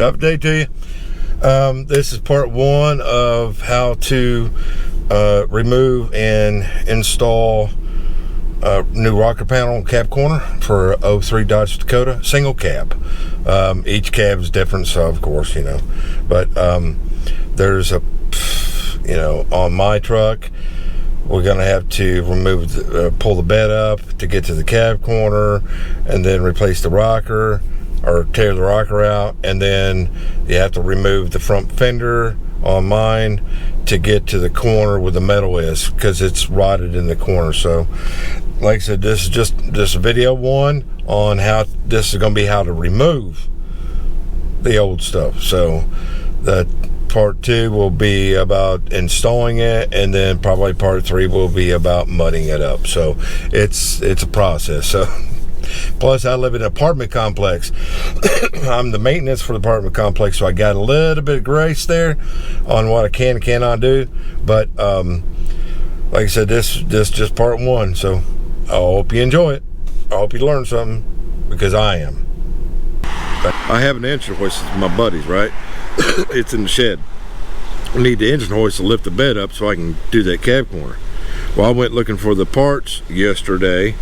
update to you. This is part one of how to remove and install a new rocker panel cab corner for 03 Dodge Dakota, single cab. Each cab is different, so of course, you know, but there's a, you know, on my truck, we're gonna have to remove pull the bed up to get to the cab corner, and then replace the rocker or tear the rocker out, and then you have to remove the front fender on mine to get to the corner where the metal is, because it's rotted in the corner. So like I said, this is just this video one on how this is going to be how to remove the old stuff. So that part two will be about installing it, and then probably part three will be about mudding it up. So it's a process. So plus I live in an apartment complex. I'm the maintenance for the apartment complex, so I got a little bit of grace there on what I can and cannot do. But like I said, this just part one, so I hope you enjoy it. I hope you learn something, because I am. I have an engine hoist with my buddies, right? It's in the shed. I need the engine hoist to lift the bed up so I can do that cab corner. Well, I went looking for the parts yesterday.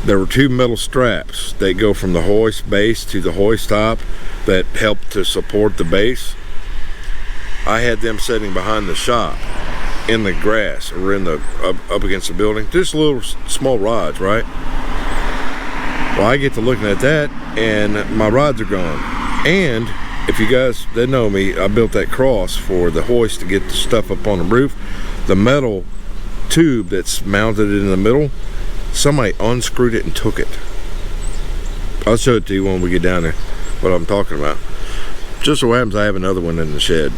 There were two metal straps that go from the hoist base to the hoist top that help to support the base. I had them sitting behind the shop in the grass, or in the up against the building, just little small rods, right? Well, I get to looking at that and my rods are gone. And if you guys that know me, I built that cross for the hoist to get the stuff up on the roof. The metal tube that's mounted in the middle, somebody unscrewed it and took it. I'll show it to you when we get down there, what I'm talking about. Just so happens I have another one in the shed.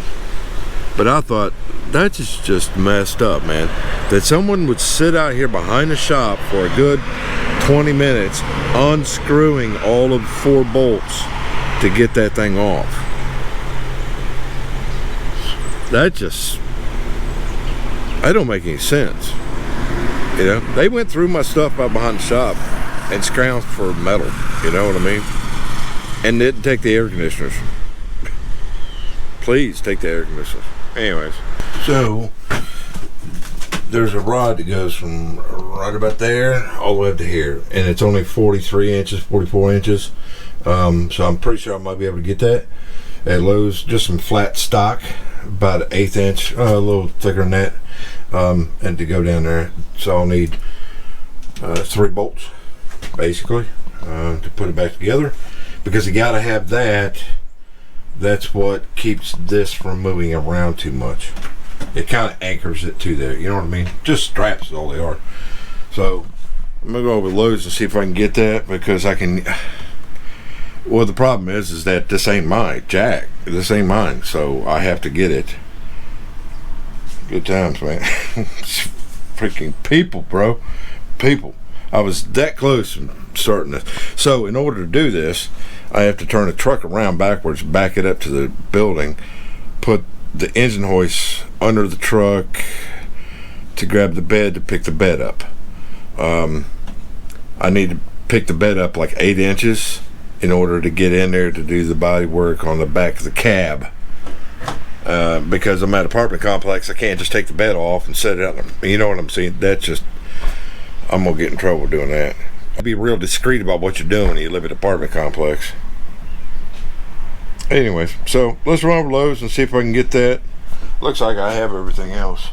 But I thought, that's just messed up, man. That someone would sit out here behind the shop for a good 20 minutes unscrewing all of 4 bolts to get that thing off. That don't make any sense. You know, they went through my stuff out behind the shop and scrounged for metal, you know what I mean? And didn't take the air conditioners. Please take the air conditioners. Anyways, so there's a rod that goes from right about there all the way up to here, and it's only 43 inches, 44 inches. So I'm pretty sure I might be able to get that at Lowe's, just some flat stock, about an 1/8 inch, a little thicker than that. And to go down there, so I'll need 3 bolts basically to put it back together, because you gotta have that. That's what keeps this from moving around too much. It kind of anchors it to there, you know what I mean? Just straps is all they are. So I'm gonna go over to Lowe's and see if I can get that, because I can. Well, the problem is that this ain't my jack. This ain't mine, so I have to get it. Good times, man. Freaking people, bro. People. I was that close from starting this. So in order to do this, I have to turn the truck around backwards, back it up to the building, put the engine hoist under the truck to grab the bed to pick the bed up. I need to pick the bed up like 8 inches in order to get in there to do the body work on the back of the cab. Because I'm at an apartment complex, I can't just take the bed off and set it out. You know what I'm saying? That's just, I'm gonna get in trouble doing that. Be real discreet about what you're doing when you live at an apartment complex. Anyways, so let's run over to Lowe's and see if I can get that. Looks like I have everything else.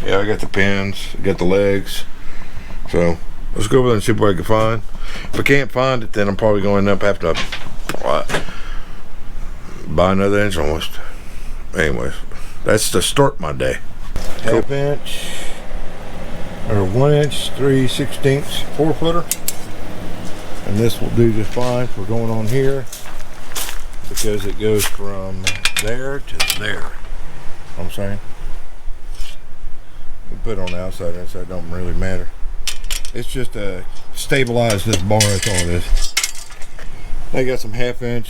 Yeah, I got the pins, I got the legs. So let's go over there and see what I can find. If I can't find it, then I'm probably going to end up having to buy another engine hoist. Anyways, that's to start my day. 1/2 inch or 1 inch 3/16 4-footer, and this will do just fine for going on here, because it goes from there to there. I'm saying, we put it on the outside and inside, don't really matter. It's just to stabilize this bar, that's all it is. I got some 1/2 inch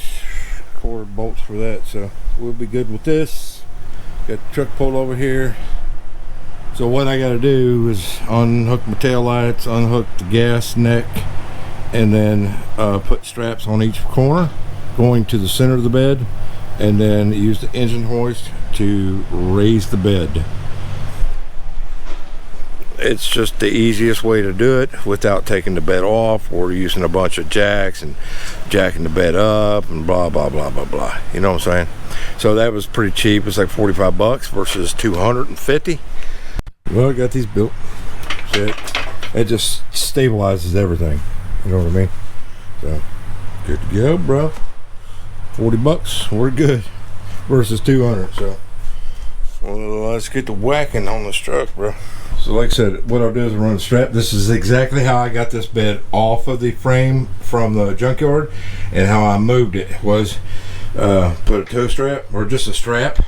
cord bolts for that, so we'll be good with this. Got the truck pulled over here. So what I got to do is unhook my tail lights, unhook the gas neck, and then put straps on each corner, going to the center of the bed, and then use the engine hoist to raise the bed. It's just the easiest way to do it without taking the bed off or using a bunch of jacks and jacking the bed up and blah blah blah blah blah. You know what I'm saying? So that was pretty cheap. It's like 45 bucks versus 250. Well, I got these built. It just stabilizes everything. You know what I mean? So good to go, bro. 40 bucks, we're good. Versus 200. So well, let's get to whacking on this truck, bro. So like I said, what I'll do is run the strap. This is exactly how I got this bed off of the frame from the junkyard, and how I moved it was put a toe strap or just a strap.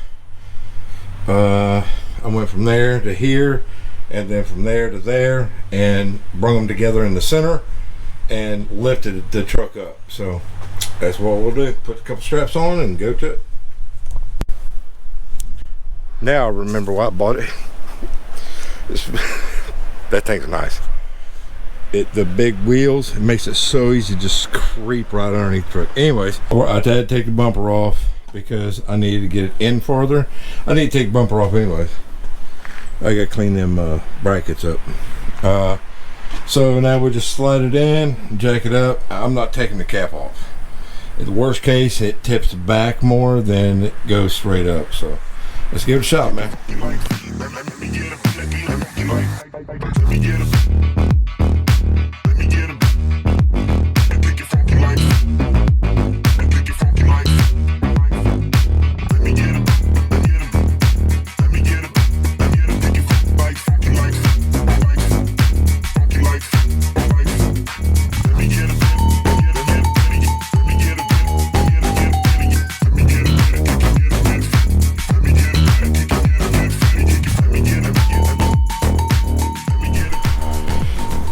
I went from there to here, and then from there to there, and brung them together in the center and lifted the truck up. So that's what we'll do. Put a couple straps on and go to it. Now I remember why I bought it. That thing's nice. The big wheels, it makes it so easy to just creep right underneath the truck. Anyways, I had to take the bumper off because I needed to get it in farther. I need to take the bumper off anyways. I gotta clean them brackets up. So now we'll just slide it in, jack it up. I'm not taking the cap off. In the worst case, it tips back more than it goes straight up. So let's give it a shot, man.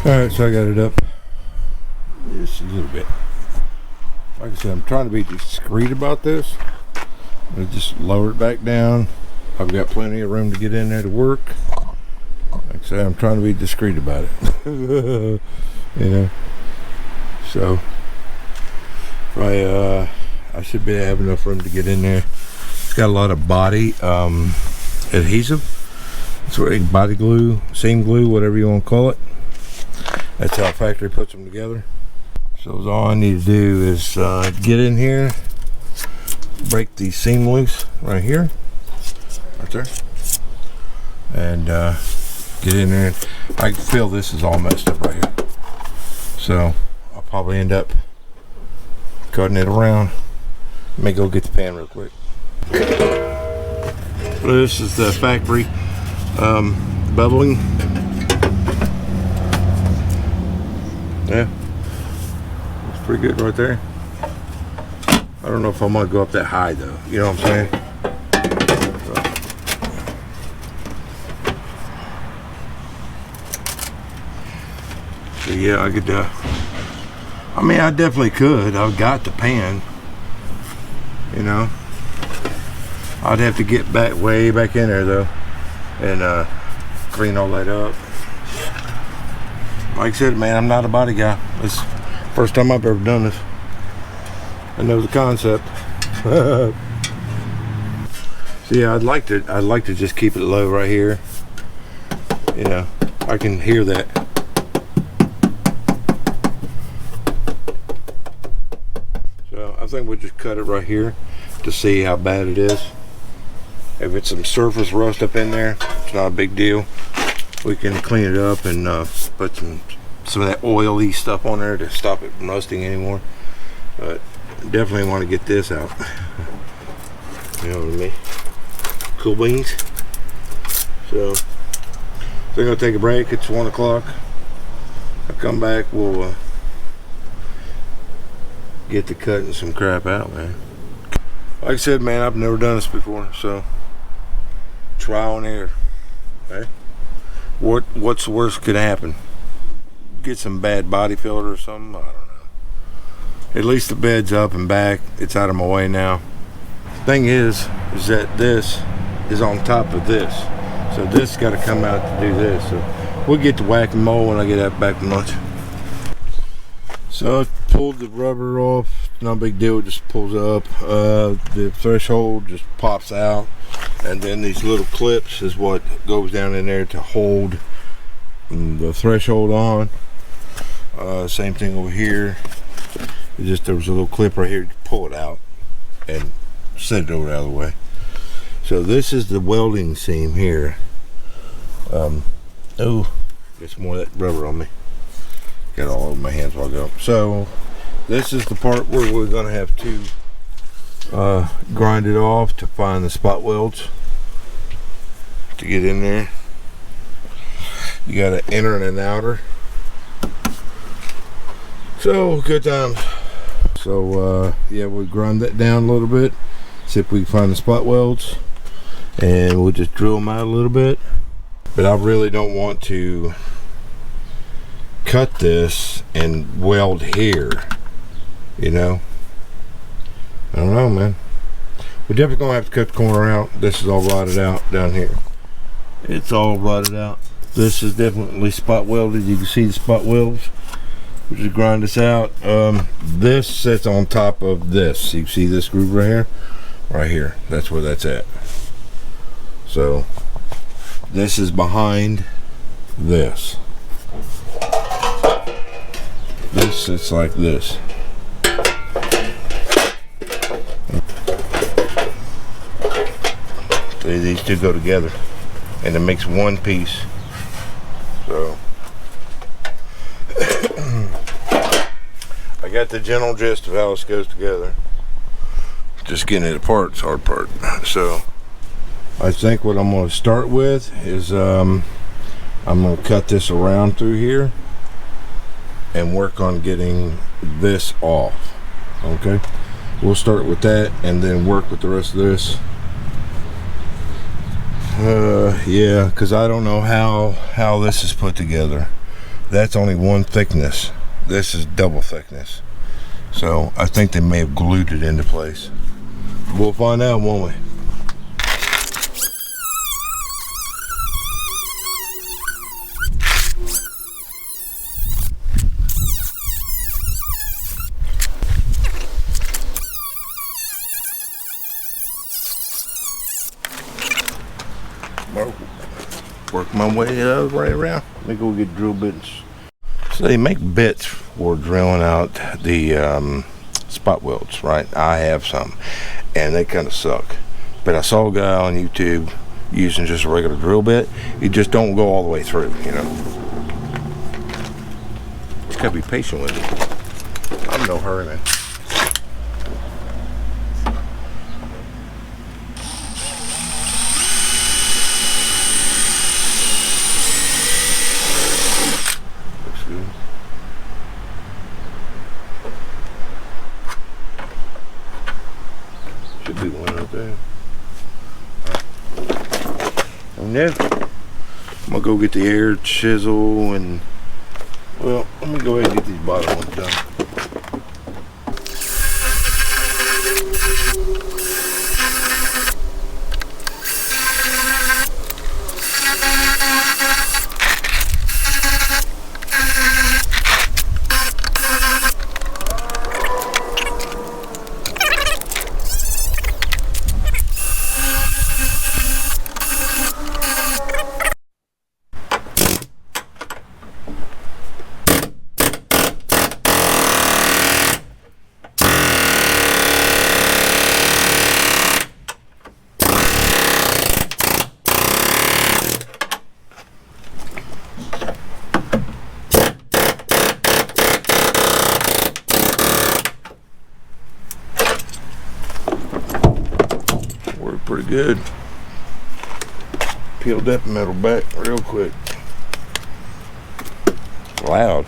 Alright, so I got it up just a little bit. Like I said, I'm trying to be discreet about this. I just lower it back down. I've got plenty of room to get in there to work. Like I said, I'm trying to be discreet about it. You know. So I should be have enough room to get in there. It's got a lot of body adhesive. It's body glue, seam glue, whatever you want to call it. That's how factory puts them together. So all I need to do is get in here, break the seam loose right here, right there, and get in there. I can feel this is all messed up right here. So I'll probably end up cutting it around. Let me go get the pan real quick. This is the factory bubbling. Yeah, it's pretty good right there. I don't know if I'm gonna go up that high though. You know what I'm saying? So yeah, I could. I mean, I definitely could. I've got the pan. You know, I'd have to get back way back in there though, and clean all that up. Like I said, man, I'm not a body guy. It's the first time I've ever done this. I know the concept. So yeah, I'd like to just keep it low right here. You know, I can hear that. So I think we'll just cut it right here to see how bad it is. If it's some surface rust up in there, it's not a big deal. We can clean it up and put some of that oily stuff on there to stop it from rusting anymore. But definitely want to get this out. You know what I mean? Cool beans. So we're gonna take a break. It's 1 o'clock. I'll come back. We'll get to cutting some crap out, man. Like I said, man, I've never done this before, so trial and error. Okay. What's the worst could happen? Get some bad body filter or something. I don't know. At least the bed's up and back. It's out of my way now. Thing is that this is on top of this, so this got to come out to do this. So we'll get to whack and mold when I get back from lunch. So I pulled the rubber off No big deal, it just pulls up. The threshold just pops out, and then these little clips is what goes down in there to hold the threshold on. Same thing over here. There was a little clip right here to pull it out and set it over out of the way. So this is the welding seam here. Oh, get some more of that rubber on me. Got all over my hands while I go. So this is the part where we're going to have to grind it off to find the spot welds to get in there. You got an inner and an outer. So good times. So yeah, we'll grind that down a little bit, see if we can find the spot welds, and we'll just drill them out a little bit. But I really don't want to cut this and weld here, you know. I don't know, man. We're definitely gonna have to cut the corner out. This is all rotted out down here. It's all rotted out. This is definitely spot welded. You can see the spot welds. We just grind this out. This sits on top of this. You see this groove right here? Right here. That's where that's at. So this is behind this. This sits like this. See, these two go together and it makes one piece. So I got the general gist of how this goes together. Just getting it apart is the hard part. So I think what I'm going to start with is I'm going to cut this around through here and work on getting this off. Okay, we'll start with that and then work with the rest of this. Yeah, because I don't know how this is put together. That's only one thickness. This is double thickness. So I think they may have glued it into place. We'll find out, won't we? Work my way right around. Let me go get drill bits. So they make bits for drilling out the spot welds, right? I have some, and they kind of suck. But I saw a guy on YouTube using just a regular drill bit. You just don't go all the way through, you know. Just gotta be patient with it. I'm in no hurry, man. Should be one right there. And then I'm gonna go get the air chisel and, well, let me go ahead and get these bottom ones done. Pretty good. Peeled that metal back real quick. Loud.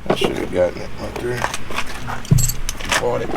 I should have gotten it right there. Bought it.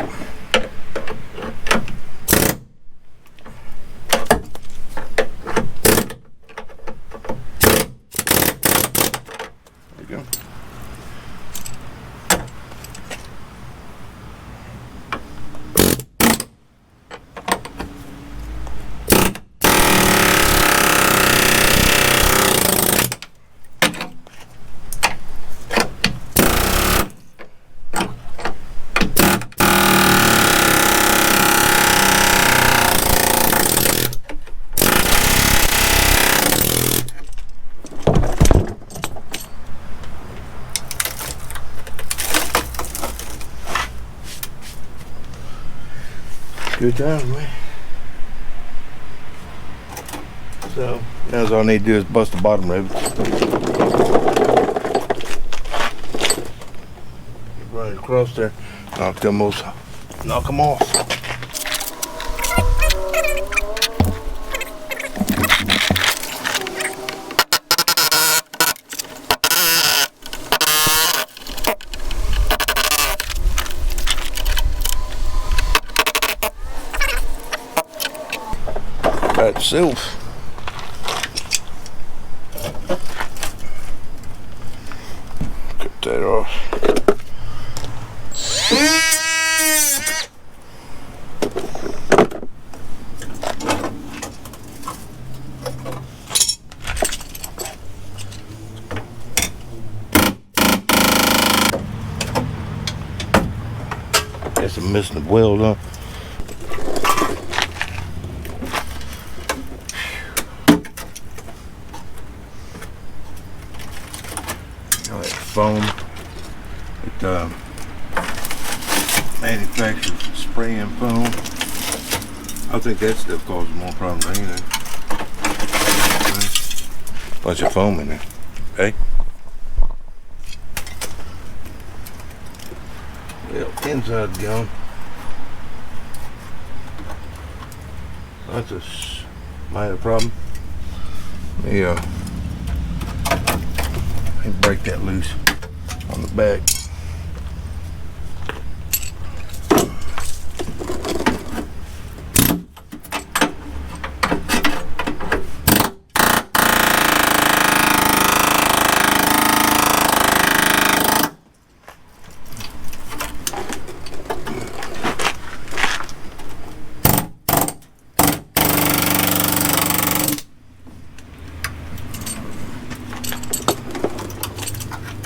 Good times, man. So now all I need to do is bust the bottom rivets. Right across there. Knock them off. By itself. Cut that off. Guess I'm missing the weld, huh? Foam. It manufactures spraying foam. I think that stuff causes more problems than anything. Bunch of foam in there. Hey. Well, inside's gone. That's a minor problem. Yeah. Break that loose on the back.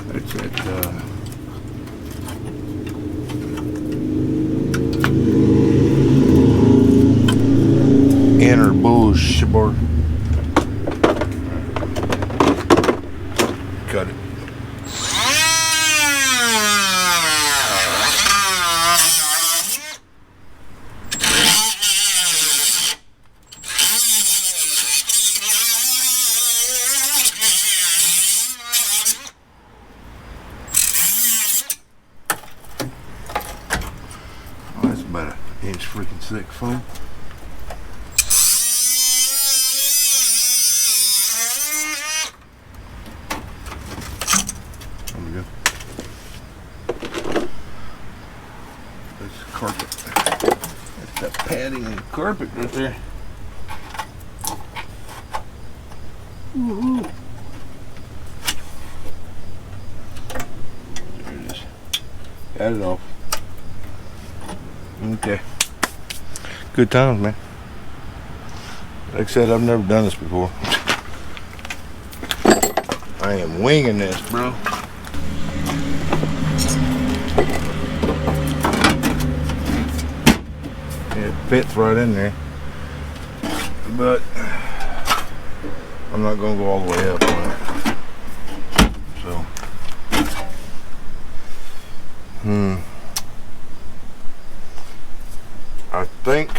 It's at inner bush board. Cut it. About an inch freaking thick foam. There we go. That's carpet. That's that padding and carpet right there. Woohoo! There it is. Got it off. Okay. Good times, man. Like I said, I've never done this before. I am winging this, bro. It fits right in there. But I'm not gonna go all the way up on it. So I think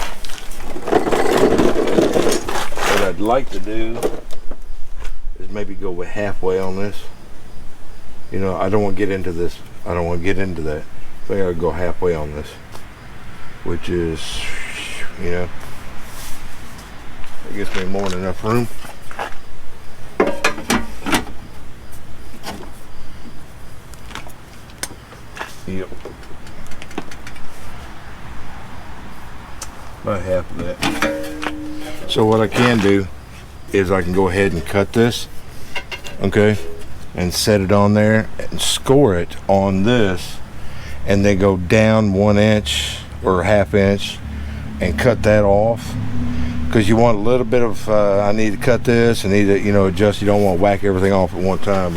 what I'd like to do is maybe go with halfway on this. You know, I don't want to get into this. I don't want to get into that. I think I'd go halfway on this, which is, you know, it gives me more than enough room. Yep. About half of that. So what I can do is I can go ahead and cut this, okay, and set it on there and score it on this, and then go down 1 inch or ½ inch and cut that off, because you want a little bit of I need to cut this and need to, you know, adjust. You don't want to whack everything off at one time,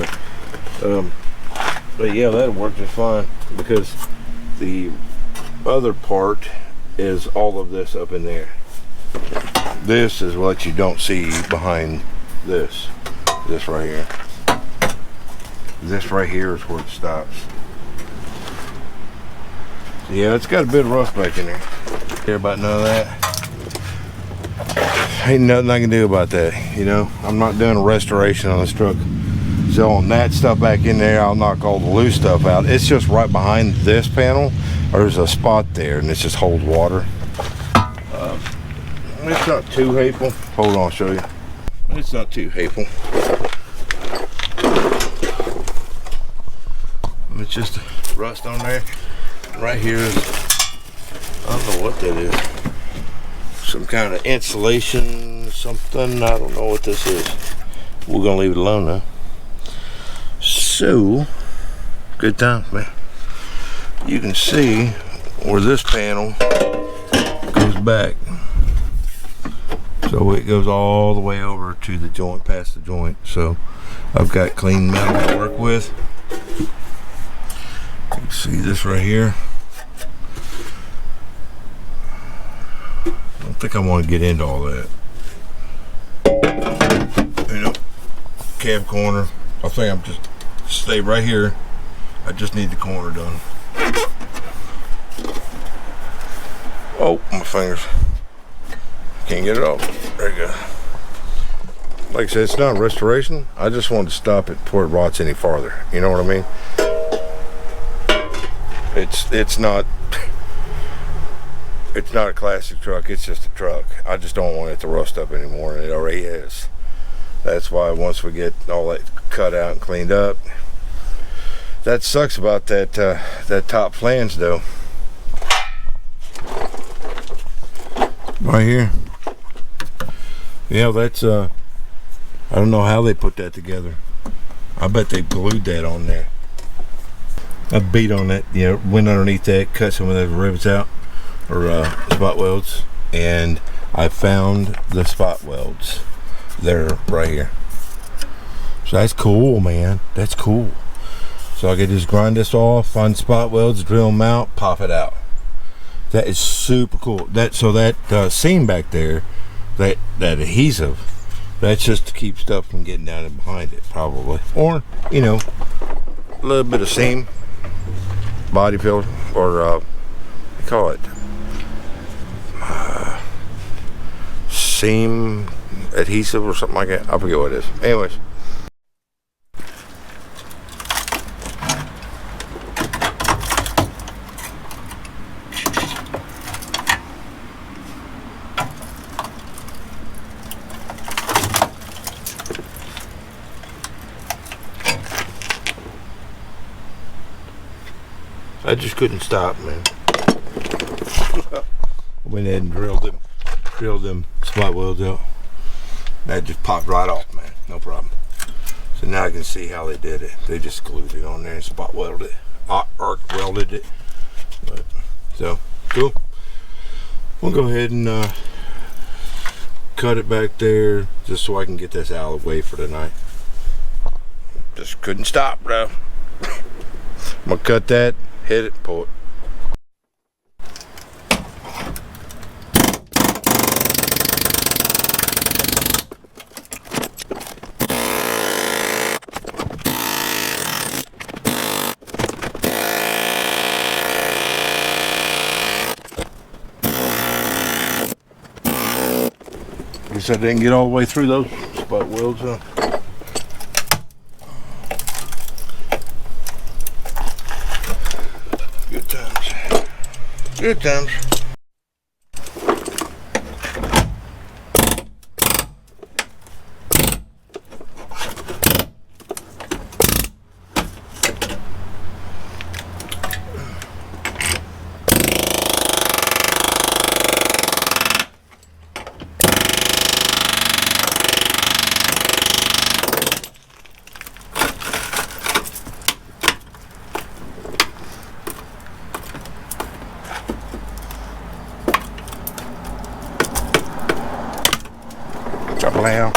but yeah, that'll work just fine, because the other part is all of this up in there. This is what you don't see behind this. This right here. This right here is where it stops. Yeah, it's got a bit of rust back in there. Care about none of that. Ain't nothing I can do about that, you know. I'm not doing a restoration on this truck. So on that stuff back in there, I'll knock all the loose stuff out. It's just right behind this panel. There's a spot there, and it just holds water. It's not too hateful. Hold on, I'll show you. It's not too hateful. It's just rust on there. Right here is, I don't know what that is. Some kind of insulation, something. I don't know what this is. We're gonna leave it alone now. So, good times, man. You can see where this panel goes back. So it goes all the way over to the joint, past the joint. So I've got clean metal to work with. You can see this right here. I don't think I want to get into all that. You know, cab corner. I think I'm just stay right here. I just need the corner done. Oh, my fingers. Can't get it off. There you go. Like I said, it's not restoration. I just wanted to stop it before it rots any farther. You know what I mean? It's not a classic truck. It's just a truck. I just don't want it to rust up anymore, and it already is. That's why once we get all that cut out and cleaned up, that sucks about that top flange though. Right here. Yeah, that's I don't know how they put that together. I bet they glued that on there. I beat on that, you know, went underneath that, cut some of those rivets out, or spot welds, and I found the spot welds. They're right here. So that's cool, man. That's cool. So I can just grind this off, find spot welds, drill them out, pop it out. That is super cool. That seam back there, that adhesive, that's just to keep stuff from getting down and behind it, probably. Or, you know, a little bit of seam, body filler, or what do you call it? Seam adhesive or something like that. I forget what it is. Anyways. I just couldn't stop, man. Went ahead and drilled them spot welds out. That just popped right off, man. No problem. So now I can see how they did it. They just glued it on there and spot welded it, arc welded it. But, so cool. We'll go ahead and cut it back there just so I can get this out of the way for tonight. Just couldn't stop, bro. I'm gonna cut that. Hit it, pull it. Guess I didn't get all the way through those spot welds, huh? Good times. Good times. Now.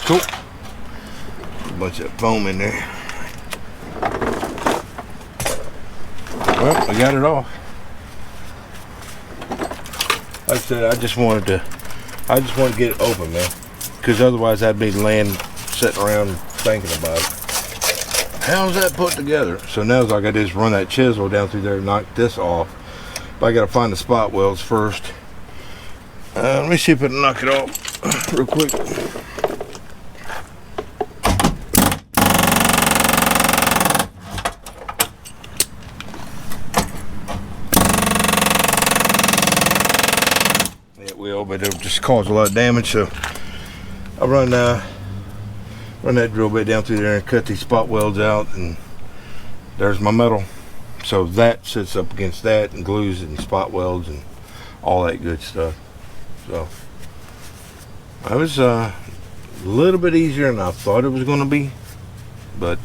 Cool. A bunch of foam in there. Well, I got it off. like I said, I just wanted to get it open, man, because otherwise I'd be laying, sitting around thinking about it. How's that put together? So now all I got to do is run that chisel down through there and knock this off. But I got to find the spot welds first. Let me see if I can knock it off real quick. It will, but it'll just cause a lot of damage. So I'll run that drill bit down through there and cut these spot welds out, and there's my metal. So that sits up against that and glues and spot welds and all that good stuff. So that was a little bit easier than I thought it was going to be, but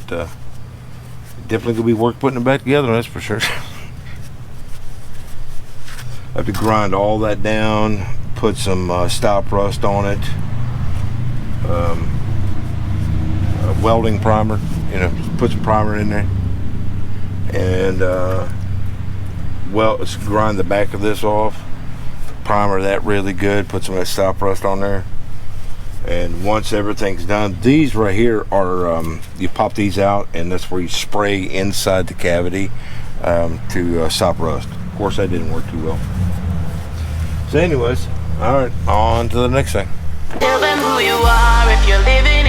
definitely gonna be work putting it back together, that's for sure. I have to grind all that down, put some stop rust on it, welding primer, put some primer in there, and let's grind the back of this off, primer that really good, put some of that stop rust on there. And once everything's done, these right here are you pop these out, and that's where you spray inside the cavity to stop rust. Of course, that didn't work too well. So anyways, all right, on to the next thing. Tell them who you are if you're living